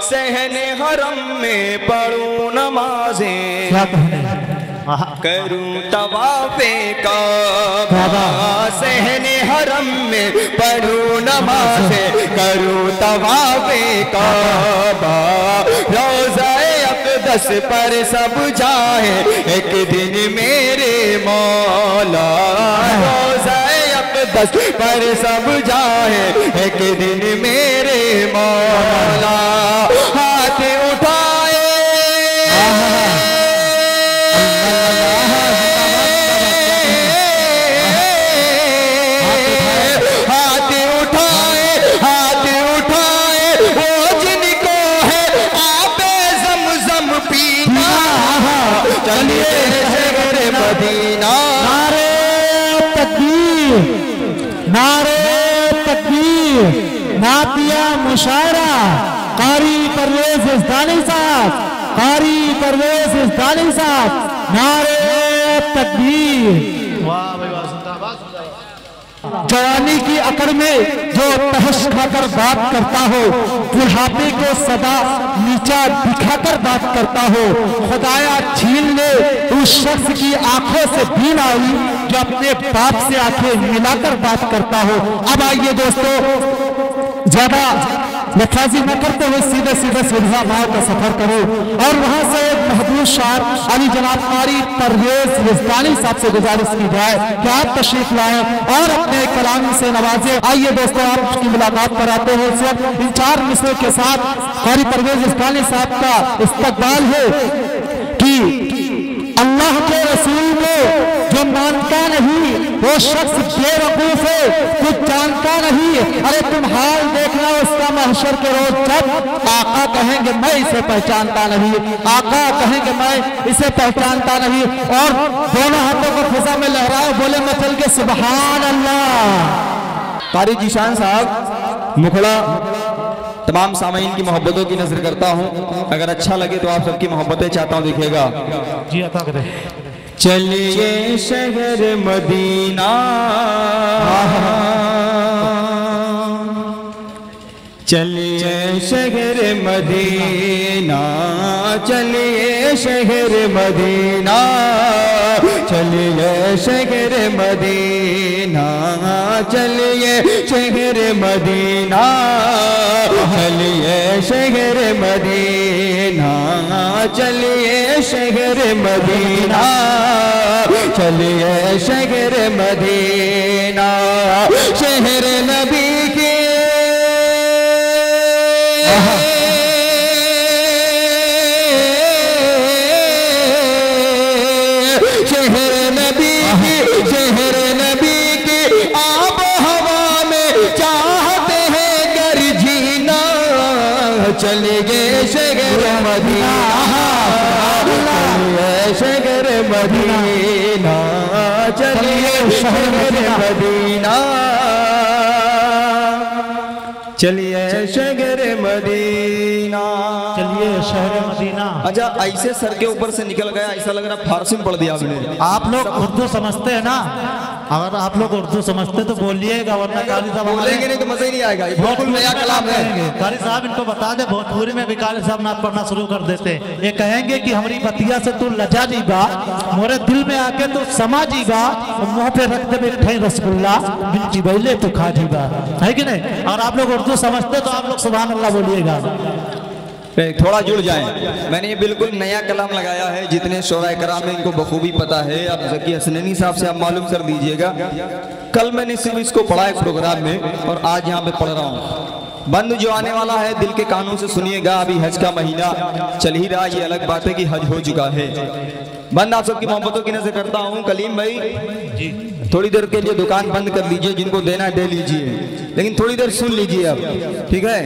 सहने हरम में पढ़ूं नमाजें, करूं तवाफ़े काबा। सहने हरम में पढ़ूं नमाजें, करूं तवाफ़े काबा। रोज़ाए अक़दस पर सब जाए एक दिन मेरे मौला। रोज़ाए अक़दस पर सब जाए एक दिन मेरे मौला। हाथ उठाए, हाथ उठाए, हाथ उठाए वो जिनको है आबे ज़मज़म पीना। चलिए शहर मदीना। नारे तकबीर, नारे तकबीर। नातिया मुशायरा कारी परवेज इस्तानी साहब, कारी परवेज इस्तानी साहब। नारे तकबीर। जवानी की अकड़ में जो तहश खाकर बात करता हो, बुढ़ापे को सदा नीचा दिखाकर बात करता हो, खुदाया छीन ले उस शख्स की आंखों से बीन आई जो अपने बाप से आंखें मिलाकर बात करता हो। अब आइए दोस्तों, ज्यादा नक्काशी न करते हुए सीधे सीधे सुधा भाव का सफर करो और वहां से एक महबूब शायर अली जनाब कारी परवेज रिजवानी साहब से गुजारिश की जाए कि आप तशरीफ लाएं और अपने कलाम से नवाजे। आइए दोस्तों, आप उसकी मुलाकात कराते हैं। इस वक्त इन चार मिसरों के साथ कारी परवेज रिजवानी साहब का इस्तकबाल है कि अल्लाह के रसूल को जो मानता नहीं वो शख्स बेवकूफ है, कुछ जानता नहीं। अरे तुम हाल देखना उसका महशर के रोज, जब आका कहेंगे मैं इसे पहचानता नहीं, आका कहेंगे मैं इसे पहचानता नहीं, और दोनों हाथों को फिजा में लहराए बोले मचल के सुभान अल्लाह। कारी जीशान साहब मुखड़ा तमाम सामीन की मोहब्बतों की नजर करता हूँ। अगर अच्छा लगे तो आप सबकी मोहब्बतें चाहता हूँ, देखिएगा। जी अता करें। चलिए शहर मदीना, चलिए शहर मदीना, चलिए शहर मदीना, चलिए शहर मदीना, चलिए शहर मदीना, चलिए शहर मदीना, चलिए शहर मदीना, चलिए शहर मदीना। शहर नबी के शहर नबी की, शहर नबी की आब हवा में चाहते हैं गर जीना। चलिए शहर मदीना, चलिए शहर मदीना, चलिए शहर मदीना, चलिए शहर मदीना, चलिए शहर मदीना। अच्छा, ऐसे सर के ऊपर से निकल गया, ऐसा लग रहा फारसी में पढ़ दिया आपने। आप लोग उर्दू समझते हैं ना? अगर आप लोग उर्दू समझते तो बोलिएगा, वरना कारी साहब बोलेंगे नहीं तो मजा ही नहीं आएगा। बिल्कुल नया कलाम है। कारी साहब इनको बता दे, भोजपुरी में भी कारी साहब नाथ पढ़ना शुरू कर देते। ये कहेंगे कि हमारी बतिया से तू लजा जीबा, मोरे दिल में आके तो समा जीबा, मुंह पे रख दे बैठे रसगुल्ला, बिन चिबैले तो खा जीबा, है कि नहीं? और आप लोग उर्दू समझते तो आप लोग सुभान अल्लाह बोलिएगा। थोड़ा जुड़ जाए। मैंने ये बिल्कुल नया कलाम लगाया है, जितने शोराए कराम में इनको बखूबी पता है। अब ज़की हसनैनी साहब से आप मालूम कर दीजिएगा। कल मैंने सिर्फ इसको पढ़ा एक प्रोग्राम में और आज यहाँ पे पढ़ रहा हूँ। बंद जो आने वाला है दिल के कानों से सुनिएगा। अभी हज का महीना चल ही रहा, ये अलग बात है कि हज हो चुका है। बंद आप सबकी मोहब्बतों की नजर करता हूँ। कलीम भाई जी थोड़ी देर के लिए दुकान बंद कर लीजिए, जिनको देना है दे लीजिए, लेकिन थोड़ी देर सुन लीजिए अब, ठीक है?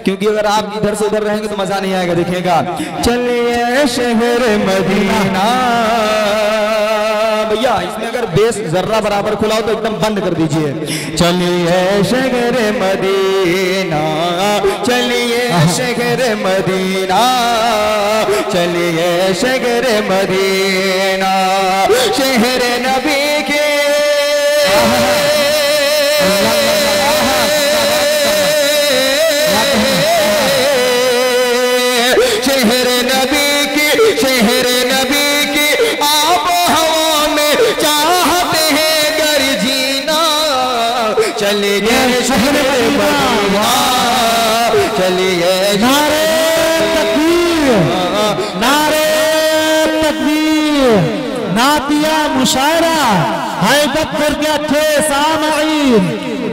क्योंकि अगर आप इधर से उधर रहेंगे तो मजा नहीं आएगा। देखिएगा, चलिए शहर मदीना। भैया इसमें अगर बेस जर्रा बराबर खुला हो तो एकदम बंद कर दीजिए। चलिए शहर मदीना, चलिए शहर मदीना, चलिए शहर मदीना, शहर नबी के चलिए नारे तकबीर, नारे तकबीर। नातिया मुशायरा हैबतपुर के अच्छे सामईन,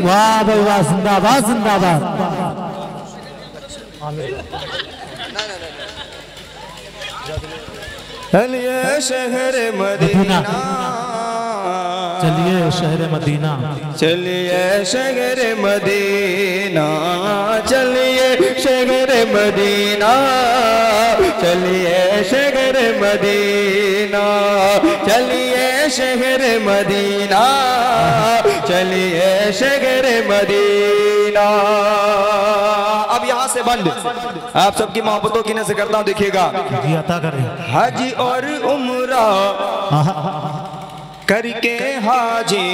वाह भाई वाह, जिंदाबाद जिंदाबाद। चलिए शहर मदीना, चलिए शहर मदीना, चलिए शहर मदीना, चलिए शहर मदीना, चलिए शहर मदीना, चलिए शहर मदीना, चलिए शहर मदीना। अब यहाँ से बंद आप सबकी मोहब्बतों की नज़र करता हूँ, देखिएगा। अता करें हज और उम्रा करके हाजी,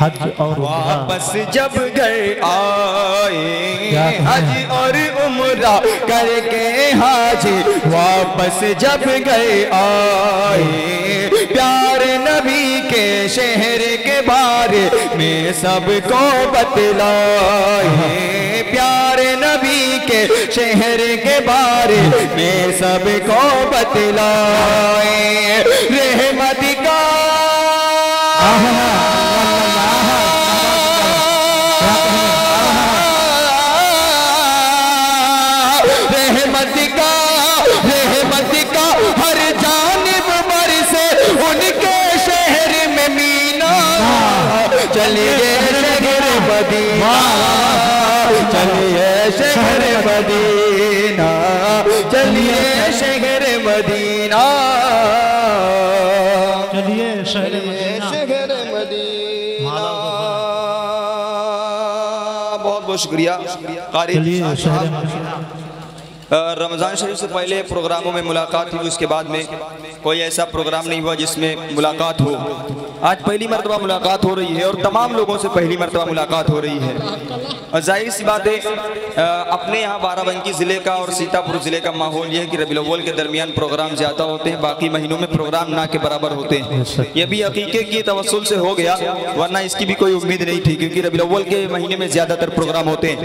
हज और वापस जब घर आए, हज और उम्रा करके हाजी, वापस जब घर आए, प्यारे नबी के शहर के बारे में सबको बतलाए, प्यारे नबी के शहर के बारे में सबको बतलाए, रहमत का रहमत का हर जानिब बरसे उनके शहर में मीना, चलिए शहर मदीना, चलिए शहर मदीना, चलिए शहर मदीना, चलिए शहर मदीना। बहुत बहुत शुक्रिया। चलिए शहर मदीना। रमज़ान शरीफ से पहले प्रोग्रामों में मुलाकात हुई, उसके बाद में कोई ऐसा प्रोग्राम नहीं हुआ जिसमें मुलाकात हो। आज पहली मरतबा मुलाकात हो रही है और तमाम लोगों से पहली मरतबा मुलाकात हो रही है। और जाहिर सी बात है, अपने यहाँ बाराबंकी ज़िले का और सीतापुर ज़िले का माहौल यह है कि रबीउल अव्वल के दरमियान प्रोग्राम ज़्यादा होते हैं, बाकी महीनों में प्रोग्राम ना के बराबर होते हैं। ये भी हकीकत की तवस्सुल से हो गया, वरना इसकी भी कोई उम्मीद नहीं थी, क्योंकि रबीउल अव्वल के महीने में ज़्यादातर प्रोग्राम होते हैं।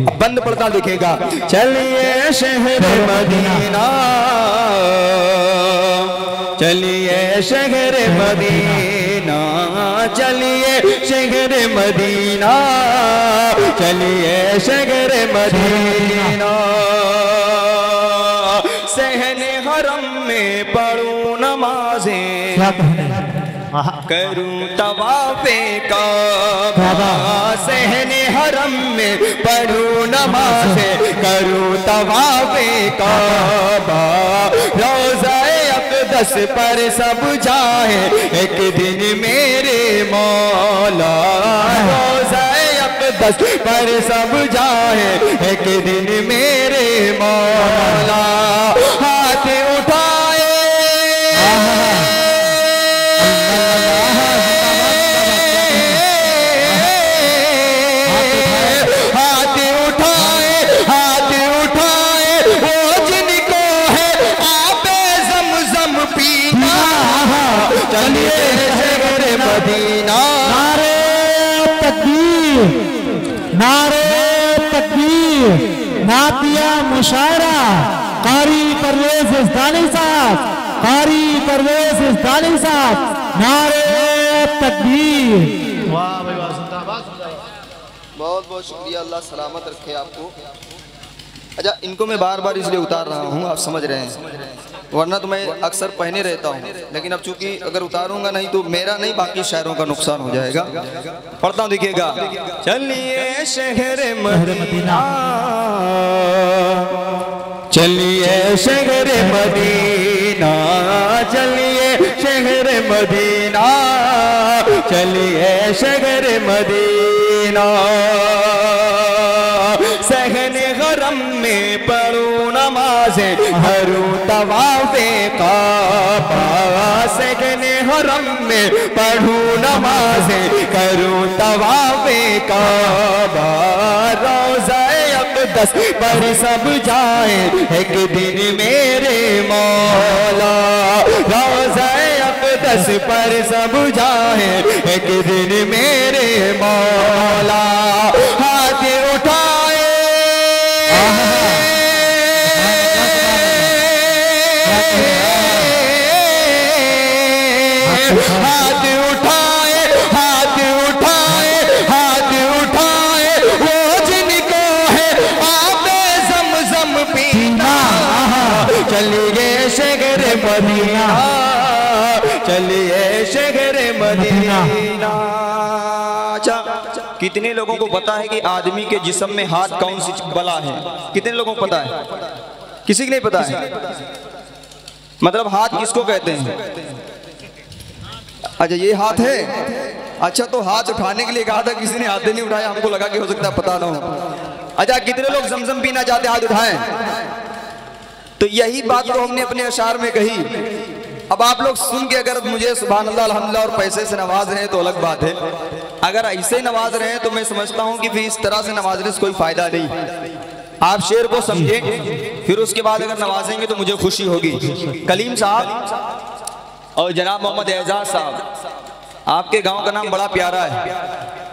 अब बंद पड़ता दिखेगा, चलिए शहर मदीना, चलिए शहर मदीना, चलिए शहर मदीना, चलिए शहर मदीना, सहने हरम में पढ़ूं नमाज़ें, करूं तवाफ़े काबा, सहने हरम में पढ़ूं नमाज़ें, करूं तवाफ़े काबा, रोज़ाए अक़दस पर सब जाए एक दिन मेरे मौला, रोज़ाए अक़दस पर सब जाए एक दिन मेरे मौला, हाथ उठाए मदीना, नारे तकबीर, नारे तकबीर। नातिया मुशायरा कारी परवेज इस्तानी साहब, कारी परवेज इस्तानी साहब, नारे तकबीर। वाह भाई वाह, जिंदाबाद। बहुत बहुत शुक्रिया, अल्लाह सलामत रखे आपको। अच्छा, इनको मैं बार बार इसलिए उतार रहा हूँ, आप समझ रहे हैं, वरना तो मैं अक्सर पहने रहता हूँ, लेकिन अब चूंकि अगर उतारूंगा नहीं तो मेरा नहीं बाकी शायरों का नुकसान हो जाएगा। पढ़ता हूँ, देखिएगा। चलिए शहर मदीना, चलिए शहर मदीना, चलिए शहर मदीना, चलिए शहर मदीना, सहने गरम में पढ़ूं नमाज़ें, करूं तवाफ़े काबा, सहने हरम में पढ़ूं नमाज़ें, करूं तवाफ़े काबा, रोज़ाए अक़दस पर सब जाए एक दिन मेरे मौला, रोज़ाए अक़दस पर सब जाए एक दिन मेरे मौला, हाथ उठाए हाथ उठाए, हाथ उठाए, हाथ उठाए वो जिनको है आबे ज़मज़म पीना। चलिए शहर मदीना, चलिए शहर मदीना। कितने लोगों को पता है कि आदमी के जिस्म में हाथ कौन सी बला है? कितने लोगों को पता है? किसी को नहीं पता है। मतलब हाथ किसको कहते हैं? अच्छा ये हाथ है। अच्छा तो हाथ उठाने के लिए कहा था, किसी ने हाथ नहीं उठाया, हमको लगा कि हो सकता है पता ना हो। अच्छा कितने लोग ज़मज़म पीना चाहते हाथ उठाएं? तो यही बात तो हमने अपने अशार में कही। अब आप लोग सुन के अगर मुझे सुभान अल्लाह अल्हम्दुलिल्लाह और पैसे से नवाज रहे हैं तो अलग बात है। अगर ऐसे नवाज रहे हैं तो मैं समझता हूं कि फिर इस तरह से नवाजने से कोई फायदा नहीं। आप शेर को समझें, फिर उसके बाद अगर नवाजेंगे तो मुझे खुशी होगी। कलीम साहब और जनाब मोहम्मद एजाज साहब, आपके गांव का नाम बड़ा प्यारा है,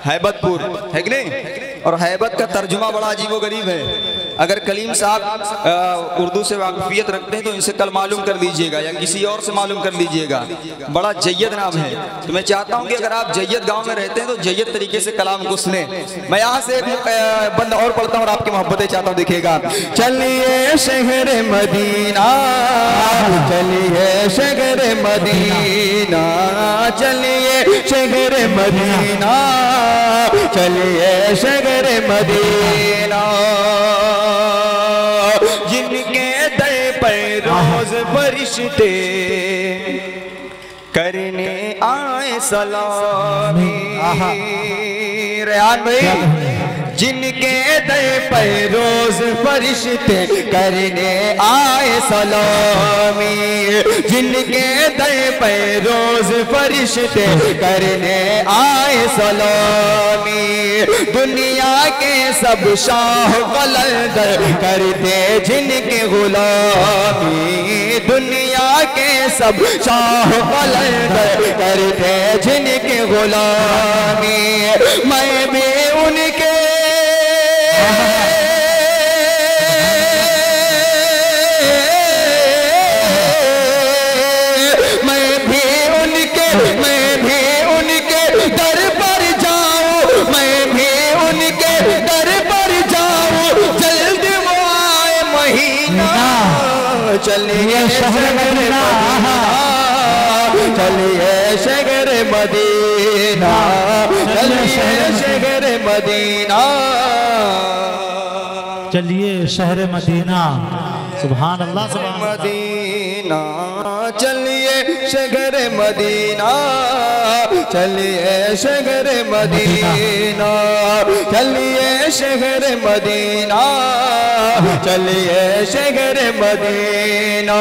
हैबतपुर है कि नहीं? और हैबत का तर्जुमा बड़ा अजीबो गरीब है। अगर कलीम साहब उर्दू से वाकफियत रखते हैं तो इनसे कल मालूम कर लीजिएगा या किसी और से मालूम कर लीजिएगा। बड़ा जय्यद नाम है। तो मैं चाहता हूं कि अगर आप जय्यद गांव में रहते हैं तो जय्यद तरीके से कलाम को सुने। मैं यहाँ से एक बंद और पढ़ता हूँ और आपकी मोहब्बतें चाहता हूँ, देखिएगा। चलिए शहर मदीना, चलिए शहर मदीना, चलिए शहर मदीना, चलिए शहर मदीना। जिनके दर पर रोज फरिश्ते करने आए सलामी। रेहान भाई, जिनके दर पर रोज फरिश्ते करने आए सलामी, जिनके दर पर रोज फरिश्ते करने आए सलामी। दुनिया के सब शाह कलंदर करते जिनके गुलामी, दुनिया के सब शाह कलंदर करते जिनके गुलामी। मैं भी उनके दर पर जाऊं, मैं भी उनके दर पर जाऊं, जल्द वो आए महीना। चलिए शहर मदीना, चलिए शहर मदीना, चलिए शहर मदीना, चलिए शहर मदीना। सुभान अल्लाह, सुभान मदीना, चलिए शहर मदीना, चलिए शहर मदीना, चलिए शहर मदीना, चलिए शहर मदीना।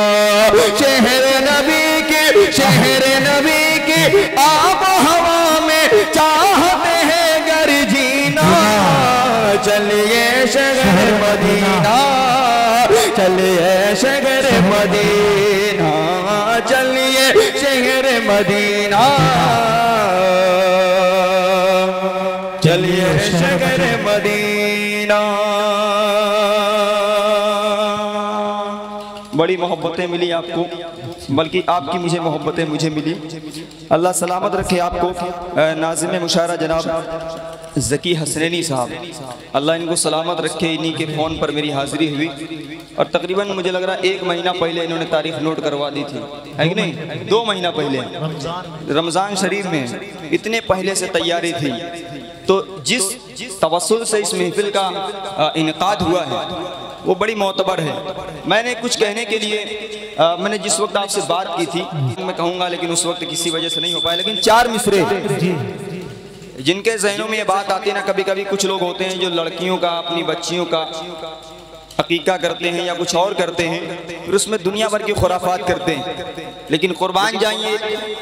शहर नबी की, शहर नबी की आब हवा में चाहते हैं गर जीना। चलिए शहर मदीना, चलिए शहर मदीना, चलिए शहर मदीना, चलिए शहर मदीना। बड़ी मोहब्बतें मिली आपको, बल्कि आपकी मुझे मोहब्बतें मुझे मिली। अल्लाह सलामत रखे आपको। नाज़िम मुशायरा जनाब ज़की हसनैनी साहब, अल्लाह इनको सलामत रखे। इन्हीं के फ़ोन पर मेरी हाज़िरी हुई और तकरीबन मुझे लग रहा है 1 महीना पहले इन्होंने तारीख नोट करवा दी थी, है कि नहीं? 2 महीना पहले रमज़ान शरीफ में इतने पहले से तैयारी थी। तो जिस तवस्सुल से इस महफिल का इनकाद हुआ है वो बड़ी मोतबर है। मैंने कुछ कहने के लिए मैंने जिस वक्त आपसे बात की थी मैं कहूँगा, लेकिन उस वक्त किसी वजह से नहीं हो पाया। लेकिन 4 मिसरे जिनके जहनों में ये बात आती है ना, कभी कभी कुछ लोग होते हैं जो लड़कियों का, अपनी बच्चियों का अकीका करते हैं या कुछ और करते हैं, फिर उसमें दुनिया भर की खुराफात करते हैं। लेकिन कुर्बान जाइए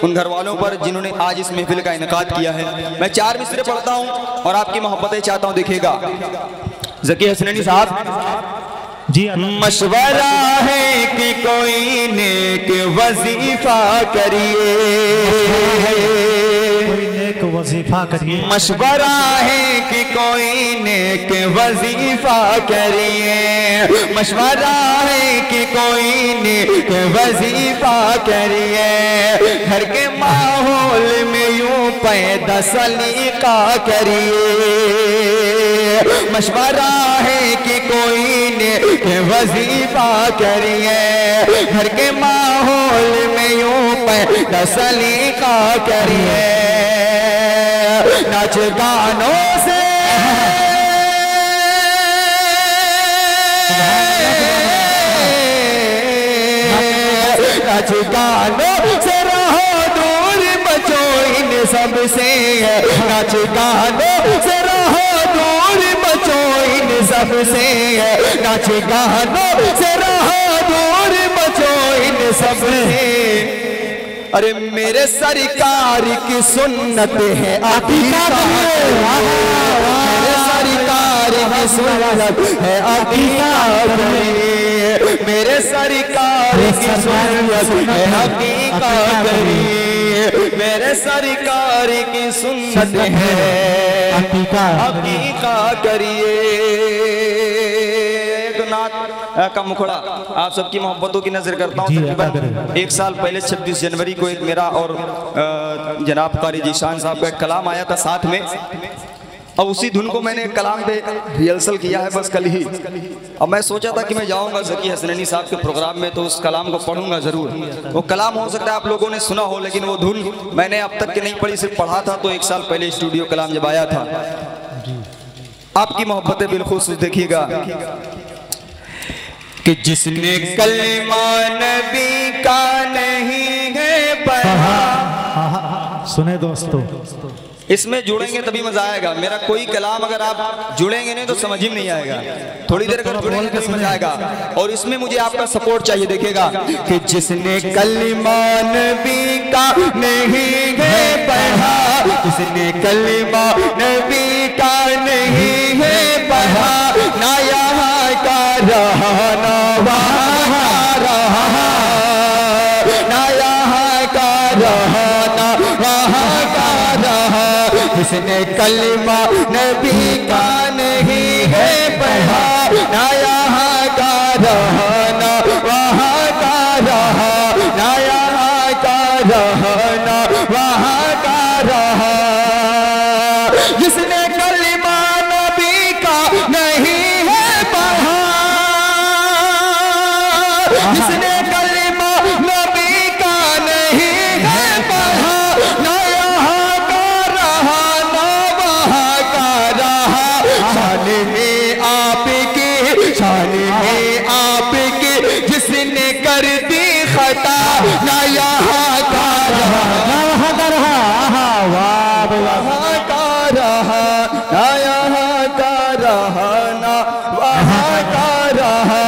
उन घर वालों पर जिन्होंने आज इस महफिल का इनकाद किया है। मैं 4 मिसरे पढ़ता हूँ और आपकी मोहब्बतें चाहता हूँ, देखिएगा। ज़की हसनैनी साहब जी, मशवरा है कि कोई नेक वजीफा करिए, नेक वजीफा करिए। मशवरा है कि कोई नेक वजीफा करिए, मशवरा है कि कोई नेक वजीफा करिए, घर के माहौल में यूं पैदा सलीका करिए। मशवरा है कि कोई नेक वजीफा करिए, घर के माहौल में यूं पैदा सलीका करिए। नाच गानों से नाच गानों से रहो दूर, बचो इन सब से। नाच गानों से रहो दूर, बचो इन सब से। नाच गानों से रहो दूर, बचो इन सब से। अरे मेरे सरकार की सुन्नत है अकीका, मेरे सरकार की सुन्नत है अकीका, मेरे सरकार की सुन्नत है अकीका करिए, मेरे सरकार की सुन्नत है अकीका करिए। का मुखड़ा आप सबकी मोहब्बतों की नजर करता हूँ। तकरीबन 1 साल पहले 26 जनवरी को एक मेरा और जनाब कारी जीशान साहब का एक कलाम आया था साथ में, और उसी धुन को मैंने कलाम पे रिहर्सल किया है बस कल ही। अब मैं सोचा था कि मैं जाऊंगा ज़की हसनैनी साहब के प्रोग्राम में तो उस कलाम को पढ़ूंगा ज़रूर। वो कलाम हो सकता है आप लोगों ने सुना हो, लेकिन वो धुन मैंने अब तक के नहीं पढ़ी, सिर्फ पढ़ा था। तो 1 साल पहले स्टूडियो कलाम जब आया था, आपकी मोहब्बतें बिल्खुसूस देखिएगा कि जिसने कलमा नबी का नहीं है पढ़ा। सुने दोस्तों, इसमें जुड़ेंगे तभी मजा आएगा। मेरा कोई कलाम अगर आप जुड़ेंगे नहीं तो समझ ही नहीं आएगा, थोड़ी देर अगर जुड़ेंगे तभी मजा आएगा। और इसमें मुझे आपका सपोर्ट चाहिए। देखिएगा कि जिसने कलमा नबी का नहीं है पढ़ा, जिसने कलमा नबी का नहीं है पढ़ा, ना यहाँ का रहा ना वहाँ रहा, ना यहाँ का रहा ना वहाँ का रहा। जिसने कलमा नबी का नहीं है पढ़ा, ना यहाँ का रहा ना वहाँ का रहा, ना यहाँ का रहा ना वहाँ का रहा। जिसने कलमा नबी का नहीं है पढ़ा, जिसने कलमा नबी का नहीं है पढ़ा, ना यहाँ का रहा ना वहाँ का रहा। शान में आपकी, शान में आपकी जिसने कर दी खता, ना यहाँ का रहा ना वहाँ का रहा, वहाँ का रहा, ना यहाँ का रहा ना वहाँ का रहा।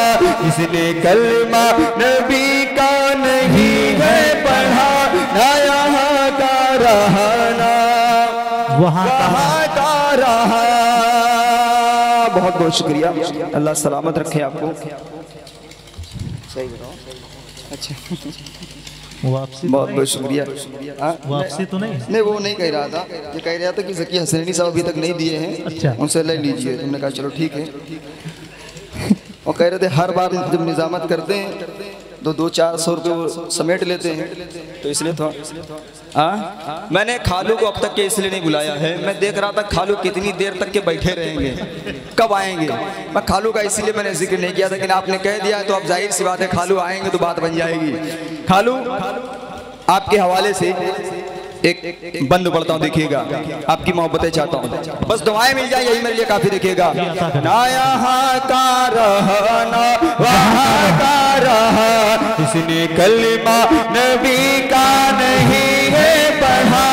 इसने कलमा नबी का नहीं है पढ़ा, ना यहाँ का रहा ना वहाँ का रहा। बहुत बहुत शुक्रिया, अल्लाह सलामत रखे आपको। सही बताओ। अच्छा, वापसी बहुत बहुत शुक्रिया। वापसी तो नहीं वो नहीं कह रहा था, ये कह रहा था कि ज़की हसनैनी साहब अभी तक नहीं दिए हैं। अच्छा, उनसे ले लीजिए। तुमने कहा चलो ठीक है। और कह रहे थे हर बार जब निजामत करते हैं तो 200-400 रुपये वो समेट लेते हैं, तो इसलिए थोड़ा मैंने खालू को अब तक के इसलिए नहीं बुलाया है। मैं देख रहा था खालू कितनी देर तक के बैठे रहेंगे, कब आएंगे। मैं खालू का इसीलिए मैंने जिक्र नहीं किया था, लेकिन आपने कह दिया है तो अब जाहिर सी बात है खालू आएंगे तो बात बन जाएगी। खालू आपके हवाले से एक बंद पढ़ता हूँ, देखिएगा। आपकी मोहब्बतें चाहता हूँ, बस दुआएं मिल जाए, यही मेरे लिए काफी। देखिएगा, ना यहाँ का रहा ना वहाँ का रहा, इसने कलमा नबी का नहीं है पढ़ा,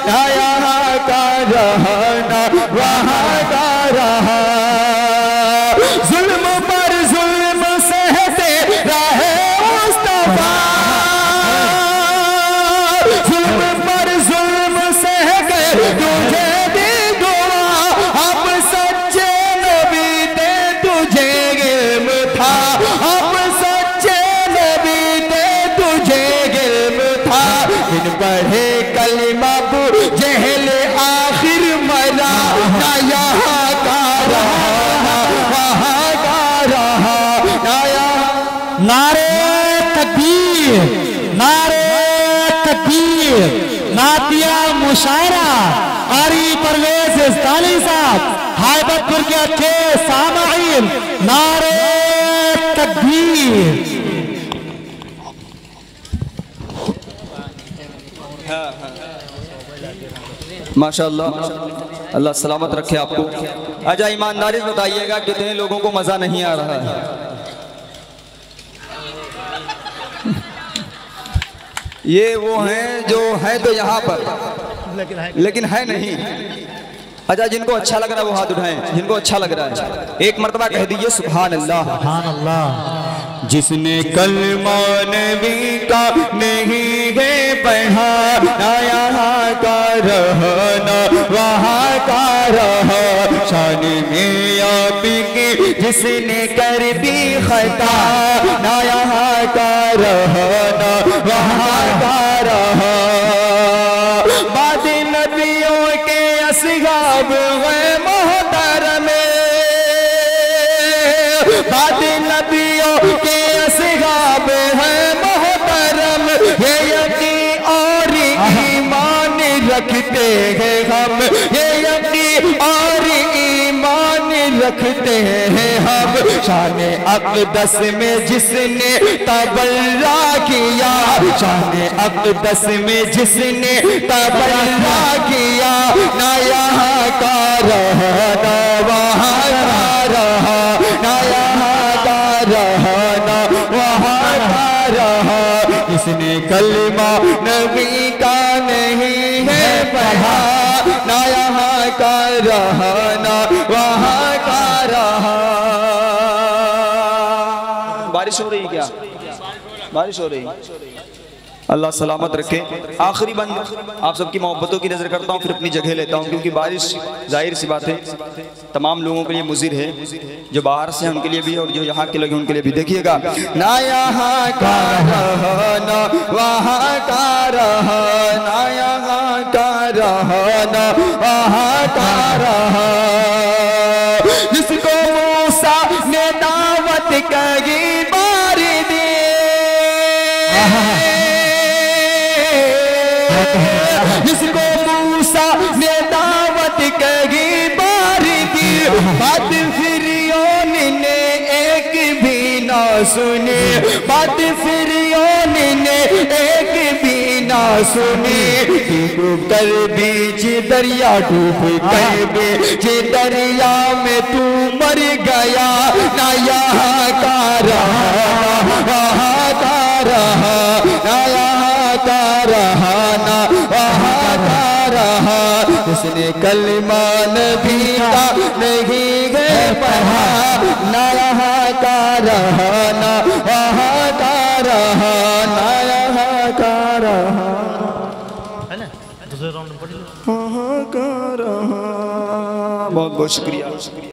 ना यहाँ का रहा ना वहाँ का रहा। जुल्म पर जुल्म सहते रहे मुस्तफा, जुल्म पर जुल्म सह कर तुझे दी दुआ, अब सच्चे नबी दे तुझे इल्म था, अब सच्चे नबी दे तुझे इल्म था। इन पढ़े कलिमा नारे तकबीर, नारे तकबीर। नातिया मुशायरा आरी परवेज इस्तानी साहब, हैबतपुर के अच्छे सामाईन, नारे तकबीर। माशाअल्लाह, अल्लाह सलामत रखे आपको। अच्छा ईमानदारी से बताइएगा कितने लोगों को मजा नहीं आ रहा है? ये वो हैं जो है तो यहाँ पर लेकिन है नहीं। अच्छा जिनको अच्छा लग रहा है वो हाथ उठाएं, जिनको अच्छा लग रहा है एक मर्तबा कह दीजिए सुभान अल्लाह। सुभान अल्लाह। जिसने कलमा नबी का नहीं है पढ़ा, ना यहाँ का रहा ना वहाँ का रहा, शान में आपकी जिसने कर दी खता, ना यहाँ का रहा ना वहाँ का रहा। बाद नबियों के असहाब गए मोहतरम, बाद नबियों के असहाब है मोहतरम, ये यकीन और ईमान रखते हैं हम, ये यकीन और ईमान रखते हैं हम। शान अक़दस में जिसने तबर्रा किया, शान अक़दस में जिसने तबर्रा किया, ना यहाँ का रहा ना वहाँ का रहा, ना यहाँ का रहा ना वहाँ का रहा। जिसने कलमा नबी का नहीं है पढ़ा, ना यहाँ का रहा ना वहाँ का रहा। बारिश हो रही क्या? बारिश हो रही? अल्लाह सलामत रखे। आखिरी बंद आप सबकी मोहब्बतों की नज़र करता हूँ, फिर अपनी जगह लेता हूँ, क्योंकि बारिश जाहिर सी बात है तमाम लोगों के लिए मुज़िर है, जो बाहर से हैं उनके लिए भी और जो यहाँ के लोग हैं उनके लिए भी। देखिएगा, ना यहाँ का रहा ना वहाँ का रहा, ना यहाँ का रहा ना वहाँ का रहा। जिसको मूसा ने दावत कही बार दी, जिसको मूसा ने दावत कही बार दी, बात फिरौन ने एक भी ना सुनी, बात फिरौन ने एक भी ना सुनी। डूब कर बीच दरिया, डूब कर बीच दरिया में तू मर गया, ना यहाँ का रहा वहाँ का रहा, ना यहाँ का रहा ना वहाँ का रहा। जिसने कलमा नबी का नहीं है पढ़ा, ना यहाँ का रहा ना वहाँ का रहा, ना यहाँ का रहा वहाँ का रहा। बहुत बहुत शुक्रिया।